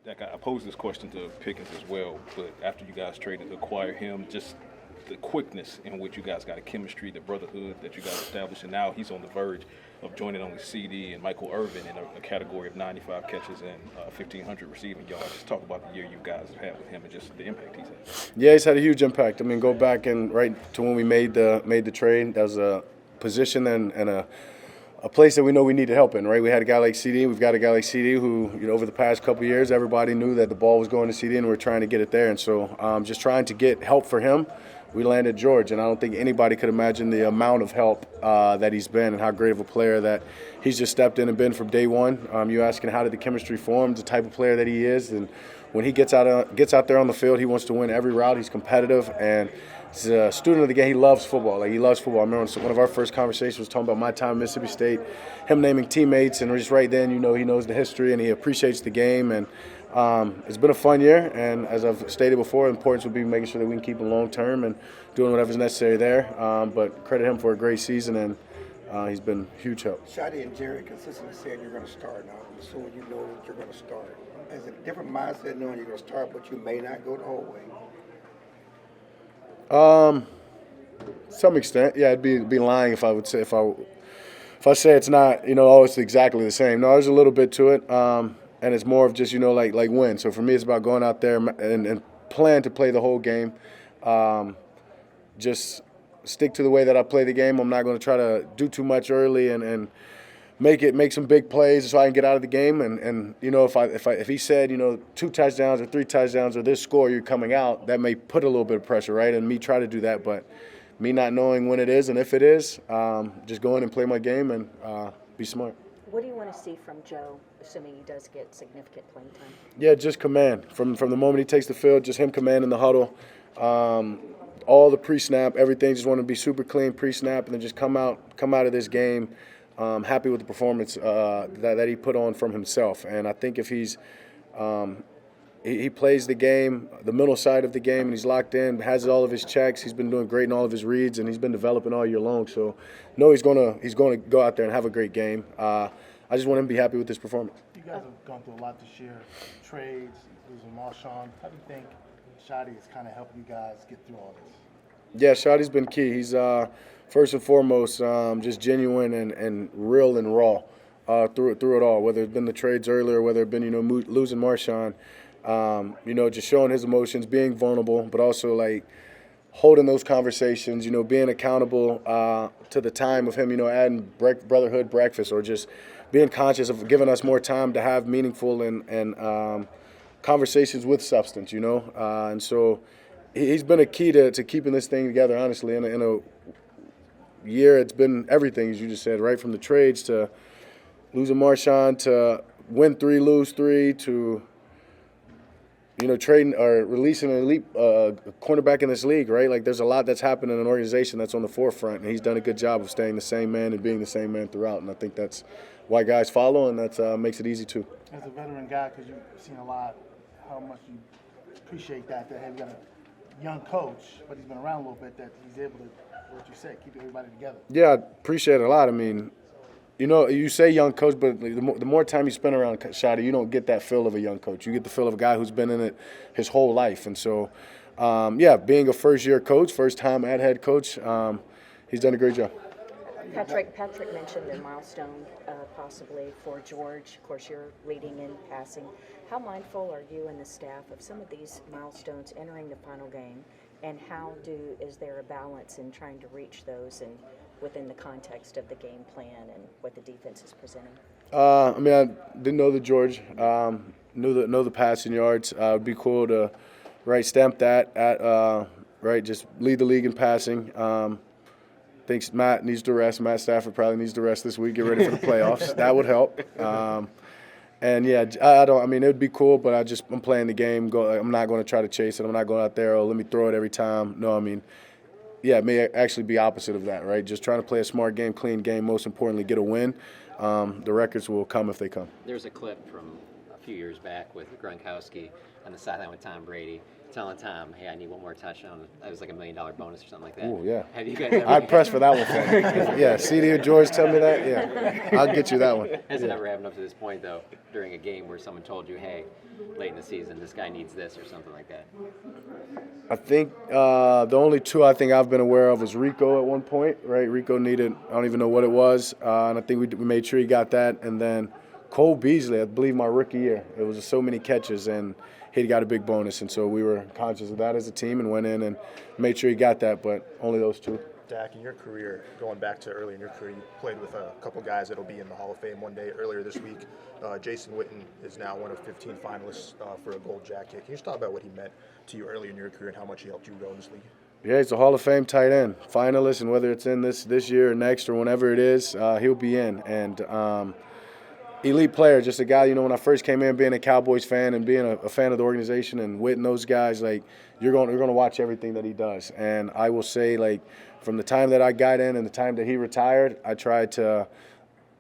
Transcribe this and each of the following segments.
I posed this question to Pickens as well, but after you guys traded to acquire him, just the quickness in which you guys got a chemistry, the brotherhood that you guys established, and now he's on the verge of joining on with CeeDee and Michael Irvin in a category of 95 catches and 1,500 receiving yards. Just talk about the year you guys have had with him and just the impact he's had. Yeah, he's had a huge impact. I mean, go back and right to when we made the trade. That was a position and a place that we know we need to help in, right? We had a guy like CeeDee. We've got a guy like CeeDee who, over the past couple of years, everybody knew that the ball was going to CeeDee, and we're trying to get it there. And so just trying to get help for him, we landed George. And I don't think anybody could imagine the amount of help that he's been and how great of a player that he's just stepped in and been from day one. You asking how did the chemistry form, the type of player that he is. And when he gets out there on the field, he wants to win every route. He's competitive, and he's a student of the game. He loves football. He loves football. I remember one of our first conversations was talking about my time at Mississippi State, him naming teammates, and just right then, he knows the history and he appreciates the game. And it's been a fun year. And as I've stated before, the importance would be making sure that we can keep him long term and doing whatever's necessary there. But credit him for a great season, and he's been huge help. Shadi and Jerry consistently said you're going to start now. So you know that you're going to start. Is it a different mindset knowing you're going to start, but you may not go the whole way? Some extent, yeah. I'd be lying if I say it's not, always exactly the same. No, there's a little bit to it, and it's more of just, like win. So for me, it's about going out there and plan to play the whole game. Just stick to the way that I play the game. I'm not going to try to do too much early and make some big plays so I can get out of the game. And if he said 2 touchdowns or 3 touchdowns or this score, you're coming out, that may put a little bit of pressure, right? And me try to do that, but me not knowing when it is and if it is, just go in and play my game and be smart. What do you want to see from Joe, assuming he does get significant playing time? Yeah, just command. From the moment he takes the field, just him commanding the huddle. All the pre-snap, everything, just want to be super clean pre-snap and then just come out of this game happy with the performance that he put on from himself. And I think if he's he plays the game, the mental side of the game, and he's locked in, has all of his checks. He's been doing great in all of his reads, and he's been developing all year long. So, no, he's gonna go out there and have a great game. I just want him to be happy with his performance. You guys have gone through a lot this year, trades, losing Marshawn. How do you think Shadi is kind of helping you guys get through all this? Yeah, Shadi's been key. He's first and foremost just genuine and real and raw through it all. Whether it's been the trades earlier, whether it's been losing Marshawn. Just showing his emotions, being vulnerable, but also like holding those conversations, being accountable to the time of him, adding brotherhood breakfast or just being conscious of giving us more time to have meaningful and conversations with substance, and so he's been a key to keeping this thing together, honestly. In a year, it's been everything, as you just said, right from the trades to losing Marshawn to win 3, lose 3 to trading or releasing an elite cornerback in this league, right? Like, there's a lot that's happened in an organization that's on the forefront, and he's done a good job of staying the same man and being the same man throughout. And I think that's why guys follow, and that makes it easy too. As a veteran guy, because you've seen a lot, how much you appreciate that hey, we got a young coach, but he's been around a little bit, that he's able to, what you said, keep everybody together. Yeah, I appreciate it a lot. I mean, you say young coach, but the more time you spend around Shadi, you don't get that feel of a young coach. You get the feel of a guy who's been in it his whole life. And so, being a first-year coach, first-time head coach, he's done a great job. Patrick mentioned a milestone possibly for George. Of course, you're leading in passing. How mindful are you and the staff of some of these milestones entering the final game, and is there a balance in trying to reach those and within the context of the game plan and what the defense is presenting? I didn't know the George, know the passing yards. It'd be cool to stamp that at just lead the league in passing. Thinks Matt needs to rest. Matt Stafford probably needs to rest this week. Get ready for the playoffs. That would help. It would be cool, but I'm playing the game. I'm not going to try to chase it. I'm not going out there, let me throw it every time. No, it may actually be opposite of that, right? Just trying to play a smart game, clean game, most importantly, get a win. The records will come if they come. There's a clip from a few years back with Gronkowski on the sideline with Tom Brady, telling Tom, "Hey, I need one more touchdown." That was like $1 million bonus or something like that. Oh yeah. Have you guys ever? I'd press for that one. For me. Yeah, CeeDee or George tell me that. Yeah, I'll get you that one. Has it ever happened up to this point though, during a game where someone told you, "Hey, late in the season, this guy needs this" or something like that? I think the only two I think I've been aware of was Rico at one point, right? Rico needed, I don't even know what it was, and I think we made sure he got that. And then Cole Beasley, I believe my rookie year, it was so many catches, and he got a big bonus. And so we were conscious of that as a team and went in and made sure he got that, but only those two. Dak, in your career, going back to early in your career, you played with a couple guys that'll be in the Hall of Fame one day. Earlier this week, Jason Witten is now one of 15 finalists for a gold jacket. Can you just talk about what he meant to you early in your career and how much he helped you grow in this league? Yeah, he's a Hall of Fame tight end, finalist, and whether it's in this year or next or whenever it is, he'll be in. And elite player, just a guy, when I first came in, being a Cowboys fan and being a fan of the organization and Witten, those guys, like, you're going to watch everything that he does. And I will say, like, from the time that I got in and the time that he retired, I tried to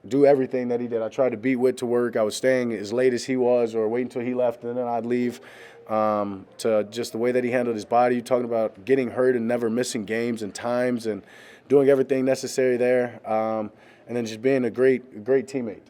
do everything that he did. I tried to beat Witt to work. I was staying as late as he was or wait until he left and then I'd leave. To just the way that he handled his body. You're talking about getting hurt and never missing games and times and doing everything necessary there. And then just being a great teammate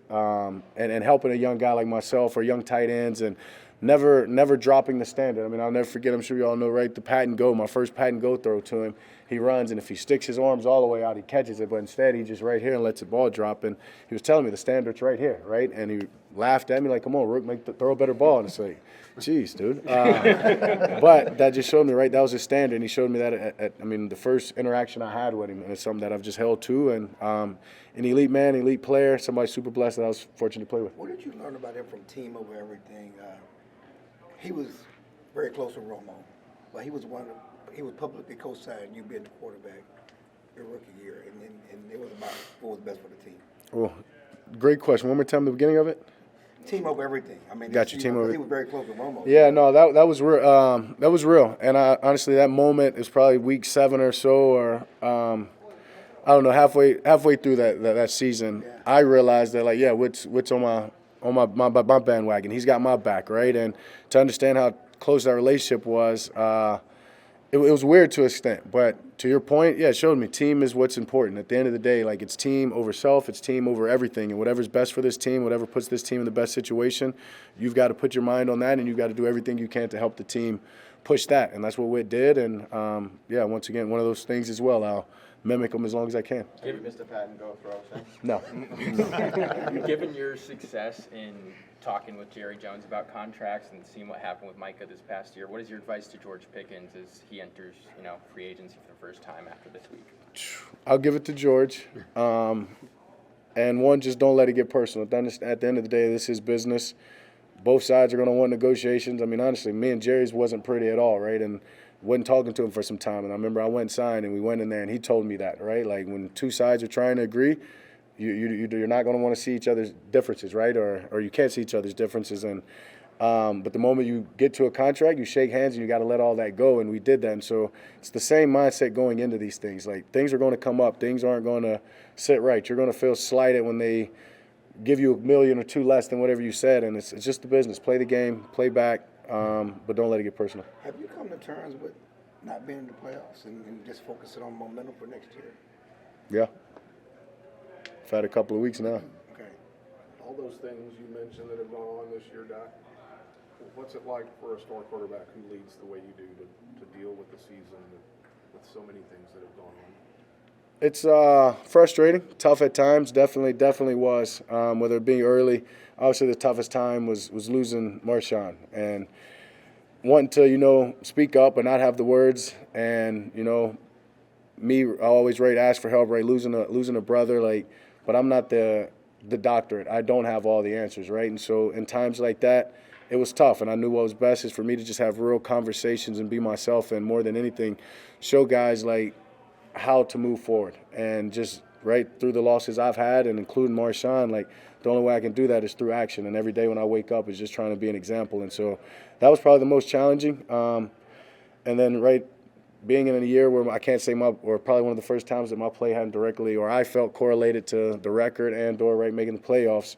and helping a young guy like myself or young tight ends and never dropping the standard. I mean, I'll never forget, I'm sure you all know, right, the pat and go, my first pat and go throw to him. He runs, and if he sticks his arms all the way out, he catches it. But instead, he just right here and lets the ball drop. And he was telling me the standard's right here, right? And he laughed at me like, come on, Rook, throw a better ball. And it's like, geez, dude. But that just showed me, right, that was his standard. And he showed me that at the first interaction I had with him. And it's something that I've just held to. And an elite man, elite player, somebody super blessed that I was fortunate to play with. What did you learn about him from Team Over Everything? He was very close to Romo, but he was publicly co-signed you being the quarterback your rookie year, and it was about what was best for the team. Well, great question. One more time, the beginning of it. Team over everything. I mean, Got you. Team over. He was very close to Romo. Yeah, no, that was real. That was real. And honestly, that moment is probably week 7 or so, or I don't know, halfway through that season. Yeah. I realized that, like, yeah, what's on my bandwagon. He's got my back, right? And to understand how close that relationship was, it was weird to an extent. But to your point, yeah, it showed me team is what's important. At the end of the day, like, it's team over self, it's team over everything. And whatever's best for this team, whatever puts this team in the best situation, you've got to put your mind on that, and you've got to do everything you can to help the team push that. And that's what Witt did. And, yeah, once again, one of those things as well. I'll mimic them as long as I can. Have you missed a pat and go throw? No. Given your success in talking with Jerry Jones about contracts and seeing what happened with Micah this past year, what is your advice to George Pickens as he enters, free agency for the first time after this week? I'll give it to George. And one, just don't let it get personal. At the end of the day, this is business. Both sides are going to want negotiations. I mean, honestly, me and Jerry's wasn't pretty at all, right? And wasn't talking to him for some time. And I remember I went and signed, and we went in there, and he told me that, right? Like, when two sides are trying to agree, you're not going to want to see each other's differences, right? Or you can't see each other's differences. And but the moment you get to a contract, you shake hands, and you got to let all that go. And we did that. And so it's the same mindset going into these things. Like, things are going to come up. Things aren't going to sit right. You're going to feel slighted when they give you $1 million or $2 million less than whatever you said. And it's just the business. Play the game, play back, but don't let it get personal. Have you come to terms with not being in the playoffs and just focusing on momentum for next year? Yeah. I've had a couple of weeks now. Okay. All those things you mentioned that have gone on this year, Dak, what's it like for a star quarterback who leads the way you do to deal with the season with so many things that have gone on? It's frustrating, tough at times, definitely was. Whether it being early, obviously the toughest time was losing Marshawn and wanting to, speak up but not have the words. And, me, I always ask for help, right? Losing a brother, like, but I'm not the doctorate. I don't have all the answers, right? And so in times like that, it was tough. And I knew what was best is for me to just have real conversations and be myself, and more than anything, show guys, like, how to move forward. And just right through the losses I've had, and including Marshawn, like, the only way I can do that is through action. And every day when I wake up is just trying to be an example. And so that was probably the most challenging. And then, being in a year where I can't say or probably one of the first times that my play hadn't directly, or I felt correlated to the record and/or making the playoffs,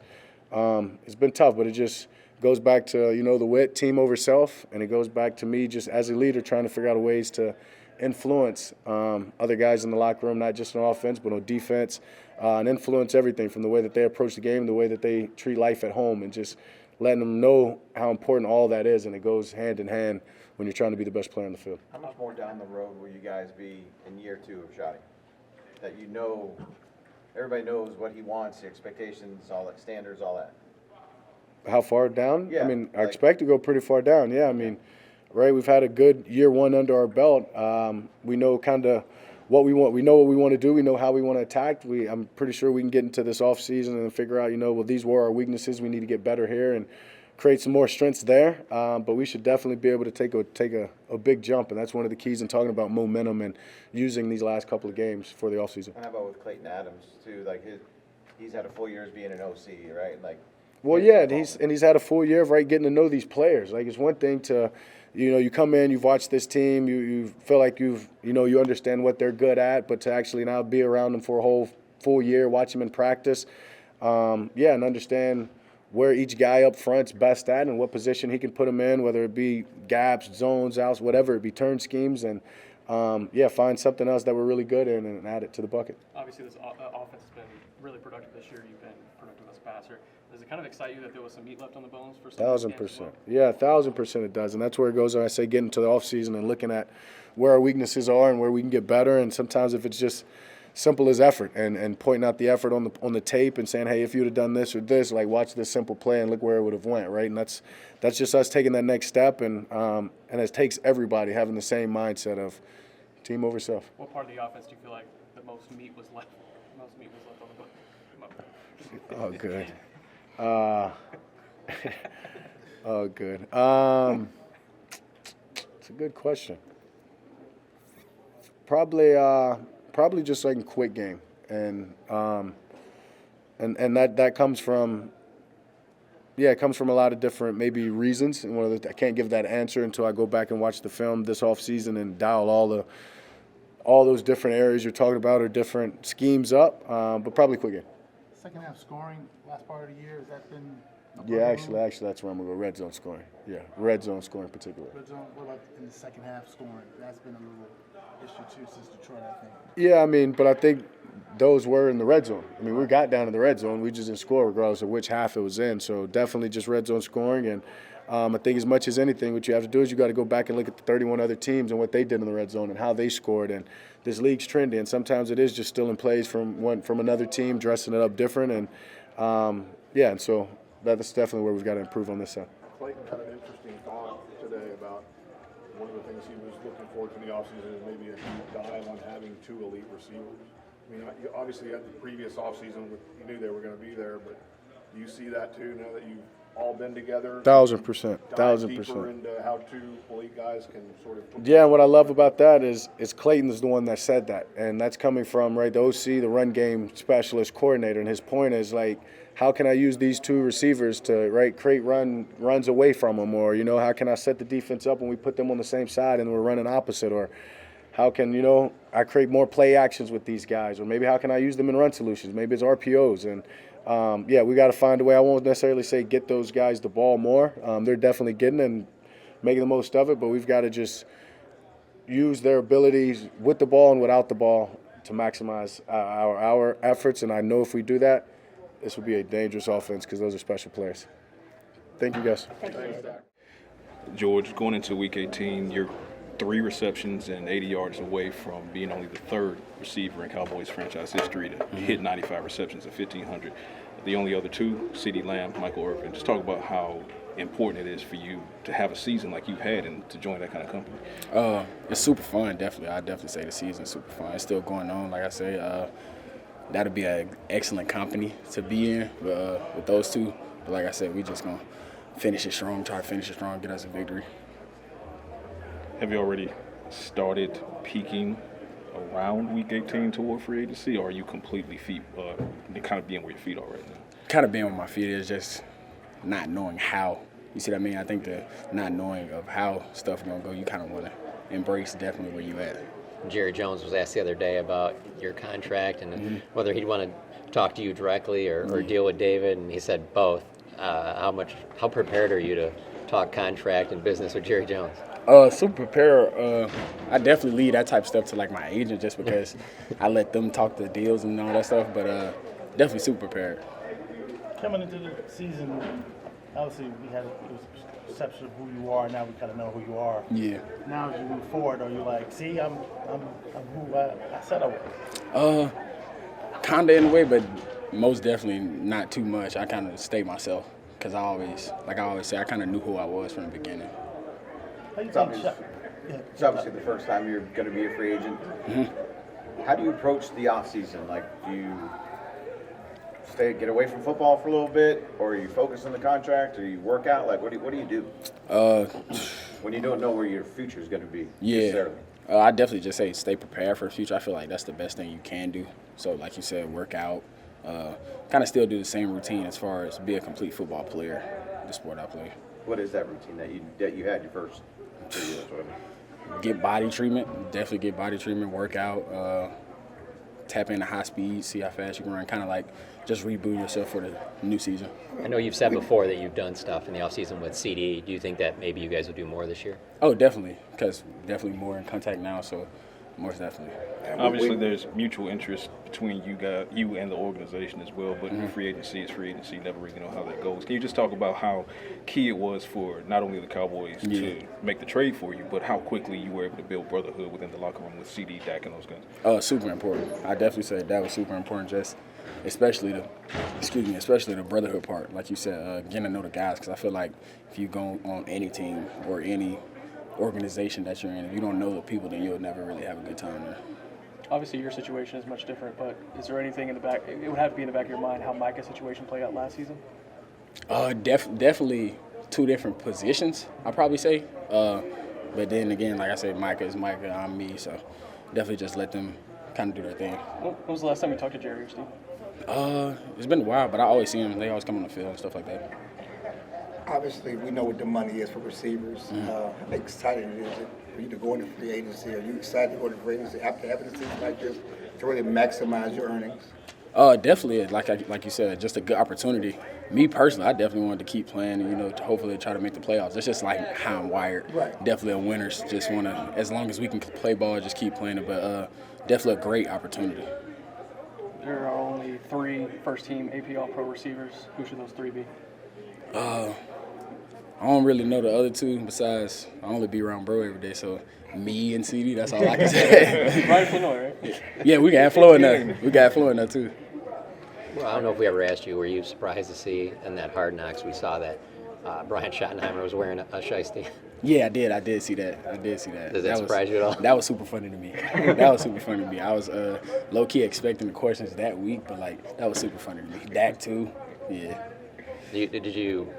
it's been tough. But it just goes back to, the wit, team over self, and it goes back to me just as a leader trying to figure out ways to influence other guys in the locker room, not just on offense but on defense, and influence everything from the way that they approach the game, the way that they treat life at home, and just letting them know how important all that is, and it goes hand in hand when you're trying to be the best player on the field. How much more down the road will you guys be in year 2 of Shoddy? That everybody knows what he wants, the expectations, all that, standards, all that. How far down? Yeah, I expect to go pretty far down. Yeah, right, we've had a good year 1 under our belt. We know kind of what we want. We know what we want to do. We know how we want to attack. I'm pretty sure we can get into this offseason and figure out, well, these were our weaknesses. We need to get better here and create some more strengths there. But we should definitely be able to take a big jump, and that's one of the keys in talking about momentum and using these last couple of games for the offseason. And how about with Clayton Adams too? Like he's had a full year as being an OC, right? Like. Well, yeah, and he's had a full year of getting to know these players. Like, it's one thing to, you come in, you've watched this team, you feel like you understand what they're good at, but to actually now be around them for a whole full year, watch them in practice, and understand where each guy up front's best at and what position he can put them in, whether it be gaps, zones, outs, whatever it be, turn schemes, and find something else that we're really good in and add it to the bucket. Obviously, this offense has been really productive this year. You've been productive as a passer. Does it kind of excite you that there was some meat left on the bones for some 1,000%. Yeah, 1,000% it does. And that's where it goes when I say getting to the offseason and looking at where our weaknesses are and where we can get better. And sometimes if it's just simple as effort and pointing out the effort on the tape and saying, hey, if you would have done this or this, watch this simple play and look where it would have went, right? And that's just us taking that next step. And it takes everybody having the same mindset of team over self. What part of the offense do you feel like the most meat was left on the bone? Oh, good. Good. It's a good question. Probably just in quick game, and that comes from it comes from a lot of different maybe reasons. And I can't give that answer until I go back and watch the film this offseason and dial all those different areas you're talking about or different schemes up. But probably quick game. Second half scoring, last part of the year, has that been? Yeah, actually, that's where I'm going to go. Red zone scoring. Yeah, red zone scoring in particular. Red zone, what about in the second half scoring? That's been a little issue too since Detroit, I think. Yeah, but I think those were in the red zone. We got down to the red zone. We just didn't score regardless of which half it was in. So definitely just red zone scoring. And I think as much as anything, what you have to do is you got to go back and look at the 31 other teams and what they did in the red zone and how they scored. And this league's trendy, and sometimes it is just stealing plays from another team, dressing it up different. And, and so that's definitely where we've got to improve on this side. Clayton had an interesting thought today about one of the things he was looking forward to in the offseason is maybe a deep dive on having 2 elite receivers. Obviously at the previous offseason, you knew they were going to be there, but do you see that too now that you've all been together? 1,000%. Dive deeper into how 2 elite guys can sort of. Yeah, what I love about that is Clayton is the one that said that, and that's coming from the OC, the run game specialist coordinator, and his point is how can I use these 2 receivers to create runs away from them, or how can I set the defense up when we put them on the same side and we're running opposite, or how can I create more play actions with these guys, or maybe how can I use them in run solutions? Maybe it's RPOs and. We got to find a way. I won't necessarily say get those guys the ball more. They're definitely getting and making the most of it, but we've got to just use their abilities with the ball and without the ball to maximize our efforts. And I know if we do that, this will be a dangerous offense because those are special players. Thank you, guys. Thank you. George, going into Week 18, you're 3 receptions and 80 yards away from being only the 3rd receiver in Cowboys franchise history to hit 95 receptions at 1,500. The only other 2, CeeDee Lamb, Michael Irvin. Just talk about how important it is for you to have a season like you've had and to join that kind of company. It's super fun, definitely. I'd definitely say the season's super fun. It's still going on, like I say. That'll be an excellent company to be in with those 2. But like I said, we just going to finish it strong, try to finish it strong, get us a victory. Have you already started peaking around Week 18 toward free agency, or are you completely kind of being where your feet are right now? Kind of being where my feet is, just not knowing how. You see what I mean? I think the not knowing of how stuff is going to go, you kind of want to embrace definitely where you at. Jerry Jones was asked the other day about your contract and whether he'd want to talk to you directly or deal with David, and he said both. How prepared are you to talk contract and business with Jerry Jones? Super prepared. I definitely leave that type of stuff to like my agent just because I let them talk the deals and all that stuff. But definitely super prepared. Coming into the season, obviously it was a perception of who you are. Now we kind of know who you are. Yeah. Now as you move forward, are you like, see, I'm who I said I was? Kinda in a way, but most definitely not too much. I kind of stay myself because I always say, I kind of knew who I was from the beginning. How you It's think obvious- yeah, It's obviously the first time you're going to be a free agent. How do you approach the offseason? Like, do you get away from football for a little bit, or are you focus on the contract, or you work out? Like, what do you do when you don't know where your future is going to be? Yeah. necessarily? I definitely just say stay prepared for the future. I feel like that's the best thing you can do. So like you said, work out, kind of still do the same routine as far as be a complete football player, the sport I play. What is that routine that you had your first 2 years? Whatever? Get body treatment, definitely get body treatment, work out, tap into high speed, see how fast you can run, kind of like just reboot yourself for the new season. I know you've said before that you've done stuff in the offseason with CeeDee. Do you think that maybe you guys will do more this year? Oh, definitely, because definitely more in contact now, so most definitely. Obviously, there's mutual interest between you and the organization as well. But free agency is free agency. Never really know how that goes. Can you just talk about how key it was for not only the Cowboys to make the trade for you, but how quickly you were able to build brotherhood within the locker room with CeeDee, Dak, and those guys? Super important. I definitely say that was super important. Just especially the brotherhood part, like you said, getting to know the guys. Because I feel like if you go on any team or any organization that you're in, if you don't know the people, then you'll never really have a good time there. Obviously, your situation is much different, but is there anything in the back? It would have to be in the back of your mind how Micah's situation played out last season. Definitely two different positions, I'd probably say. But then again, like I said, Micah is Micah, I'm me, so definitely just let them kind of do their thing. When was the last time you talked to Jerry or Steve? It's been a while, but I always see them. They always come on the field and stuff like that. Obviously, we know what the money is for receivers. How exciting it is for you to go into free agency? Are you excited to go into free agency after having a season like this to really maximize your earnings? Definitely, like you said, just a good opportunity. Me personally, I definitely wanted to keep playing and, to hopefully try to make the playoffs. It's just like how I'm wired. Right. Definitely a winner. Just want to, as long as we can play ball, just keep playing it. But definitely a great opportunity. There are only 3 first-team AP All-Pro receivers. Who should those 3 be? I don't really know the other 2. Besides, I only be around bro every day, so me and CeeDee, that's all I can say. Brian Flournoy, right? Yeah, we got Flo in there. We got Flo in there too. Well, I don't know if we ever asked you, were you surprised to see in that Hard Knocks we saw that Brian Schottenheimer was wearing a shiesty? Yeah, I did see that. Does that surprise you at all? That was super funny to me. I was low-key expecting the questions that week, but that was super funny to me. Dak too, yeah. Did you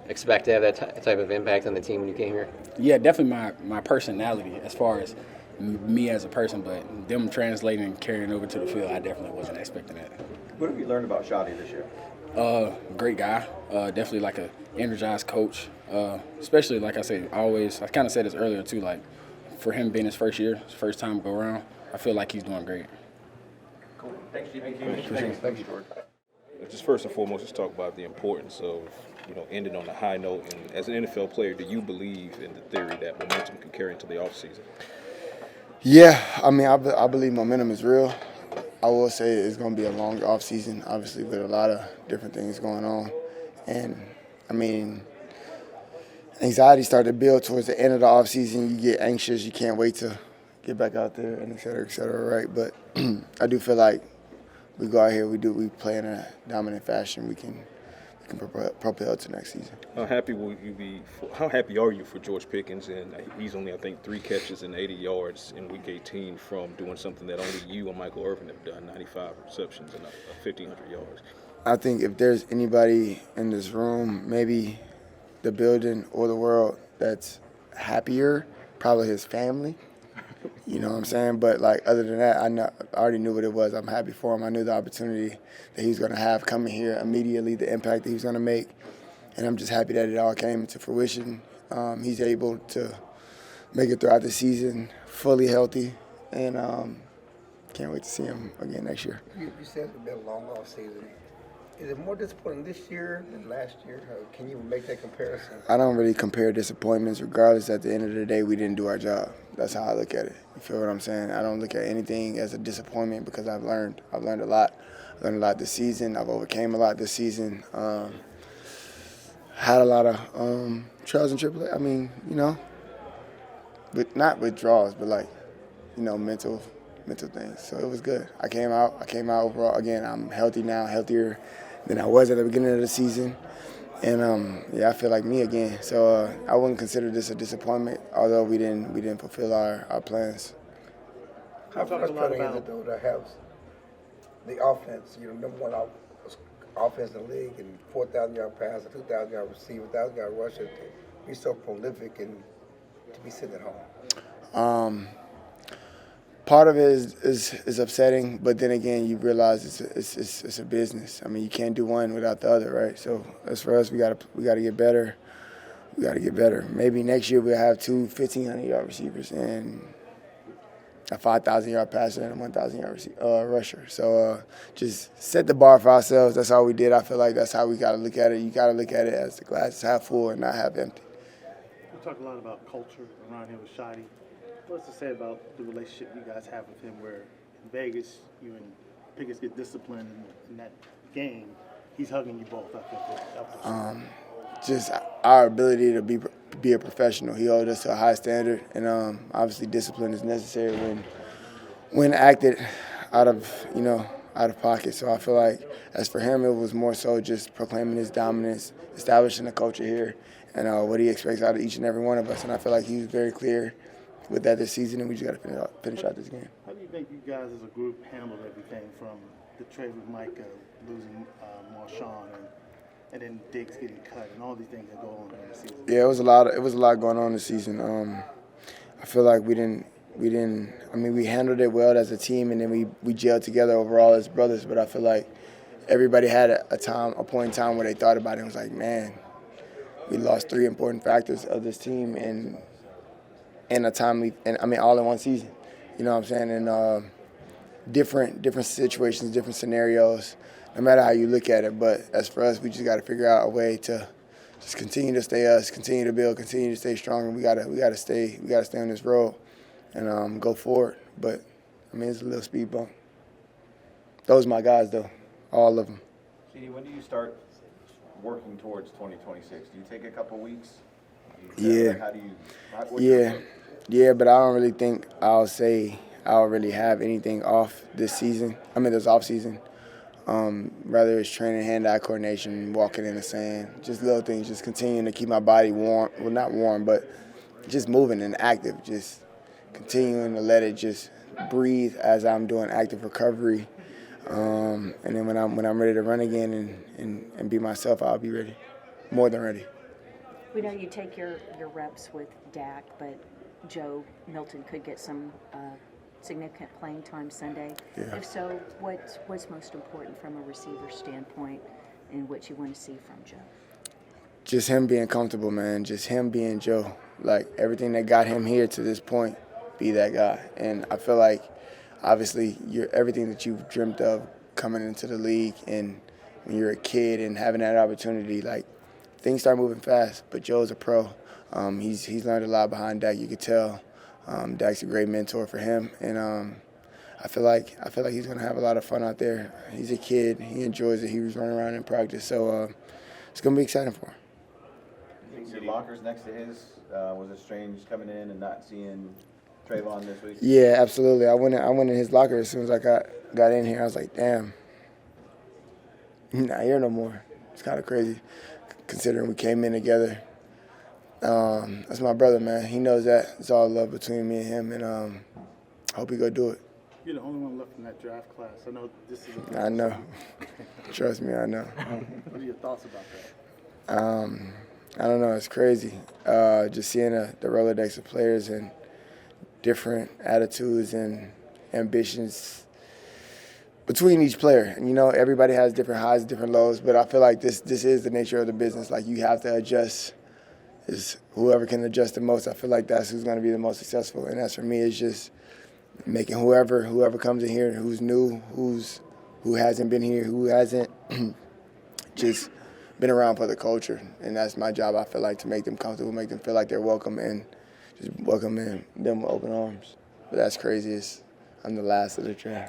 expect to have that type of impact on the team when you came here? Yeah, definitely my personality as far as me as a person, but them translating and carrying over to the field, I definitely wasn't expecting that. What have you learned about Shotty this year? Great guy. Definitely like an energized coach. Especially, like I said, I kind of said this earlier too, for him being his first year, his first time go around, I feel like he's doing great. Cool. Thanks, Steve. Thank you, George. Just first and foremost, let's talk about the importance of ending on a high note. And as an NFL player, do you believe in the theory that momentum can carry into the offseason? Yeah, I mean, I believe momentum is real. I will say it's going to be a long offseason, obviously, with a lot of different things going on. And, I mean, anxiety started to build towards the end of the offseason. You get anxious. You can't wait to get back out there, and et cetera, right? But I do feel like we go out here, we play in a dominant fashion. We can propel to next season. How happy are you for George Pickens? And he's only, I think, 3 catches and 80 yards in Week 18 from doing something that only you and Michael Irvin have done, 95 receptions and 1,500 yards. I think if there's anybody in this room, maybe the building or the world, that's happier, probably his family. You know what I'm saying? But, other than that, I already knew what it was. I'm happy for him. I knew the opportunity that he was going to have coming here immediately, the impact that he was going to make. And I'm just happy that it all came into fruition. He's able to make it throughout the season fully healthy. And can't wait to see him again next year. You said it's been a long off season. Is it more disappointing this year than last year? Or can you make that comparison? I don't really compare disappointments. Regardless, at the end of the day, we didn't do our job. That's how I look at it. You feel what I'm saying? I don't look at anything as a disappointment because I've learned. I've learned a lot. I learned a lot this season. I've overcame a lot this season. Had a lot of trials and tribulations. I mean, but not withdrawals, but like, mental things. So it was good. I came out overall. Again, I'm healthy now, healthier than I was at the beginning of the season. And I feel like me again. So I wouldn't consider this a disappointment, although we didn't fulfill our plans. How frustrating is it though to have the offense, number one offense in the league, and 4,000-yard pass, a 2,000-yard receiver, 1,000-yard rusher, to be so prolific and to be sitting at home? Part of it is upsetting, but then again, you realize it's a business. I mean, you can't do one without the other, right? So as for us, we got to get better. We got to get better. Maybe next year we'll have 2 1,500-yard receivers and a 5,000-yard passer and a 1,000-yard rusher. So just set the bar for ourselves. That's all we did. I feel like that's how we got to look at it. You got to look at it as the glass is half full and not half empty. We talk a lot about culture around here with Shotty. What's to say about the relationship you guys have with him, where in Vegas you and Pickens get disciplined in that game, he's hugging you both? I feel just our ability to be a professional. He held us to a high standard, and obviously discipline is necessary when acted out of pocket. So I feel like as for him, it was more so just proclaiming his dominance, establishing a culture here, and what he expects out of each and every one of us. And I feel like he was very clear with that this season, and we just got to finish out this game. How do you think you guys as a group handled everything from the trade with Micah, losing Marshawn, and then Diggs getting cut, and all these things that go on in the season? Yeah, it was a lot going on this season. I feel like we didn't. I mean, we handled it well as a team, and then we gelled together overall as brothers. But I feel like everybody had a point in time where they thought about it and was like, man, we lost 3 important factors of this team in a timely, and I mean all in one season. You know what I'm saying? And different situations, different scenarios, no matter how you look at it. But as for us, we just got to figure out a way to just continue to stay us, continue to build, continue to stay strong. We gotta stay on this road and go forward. But I mean, it's a little speed bump. Those are my guys though, all of them. CeeDee, when do you start working towards 2026? Do you take a couple weeks? Yeah. Like, Yeah, but I don't really think I'll really have anything off this season. I mean, this off season. Rather it's training, hand-eye coordination, walking in the sand, just little things, just continuing to keep my body warm. Well, not warm, but just moving and active, just continuing to let it just breathe as I'm doing active recovery. And then when I'm ready to run again and be myself, I'll be ready, more than ready. We know you take your reps with Dak, but Joe Milton could get some significant playing time Sunday. Yeah. If so, what's most important from a receiver standpoint and what you want to see from Joe? Just him being comfortable, man. Just him being Joe. Like, everything that got him here to this point, be that guy. And I feel like, obviously, everything that you've dreamt of coming into the league and when you're a kid and having that opportunity, like, things start moving fast. But Joe's a pro. He's learned a lot behind Dak. You could tell. Dak's a great mentor for him, and I feel like he's gonna have a lot of fun out there. He's a kid. He enjoys it. He was running around in practice, so it's gonna be exciting for him. You think your locker's next to his? Was it strange coming in and not seeing Trayvon this week? Yeah, absolutely. I went in his locker as soon as I got in here. I was like, damn, he's not here no more. It's kind of crazy, considering we came in together. That's my brother, man. He knows that. It's all love between me and him, and hope he go do it. You're the only one left in that draft class. I know this is I know. Trust me, I know. What are your thoughts about that? I don't know. It's crazy. Just seeing the Rolodex of players and different attitudes and ambitions between each player. And, everybody has different highs, different lows, but I feel like this is the nature of the business. Like, you have to adjust. Is whoever can adjust the most. I feel like that's who's going to be the most successful. And as for me, it's just making whoever comes in here, who's new, who hasn't been here, who hasn't just been around for the culture, and that's my job. I feel like to make them comfortable, make them feel like they're welcome, and just welcome them with open arms. But that's crazy. I'm the last of the draft.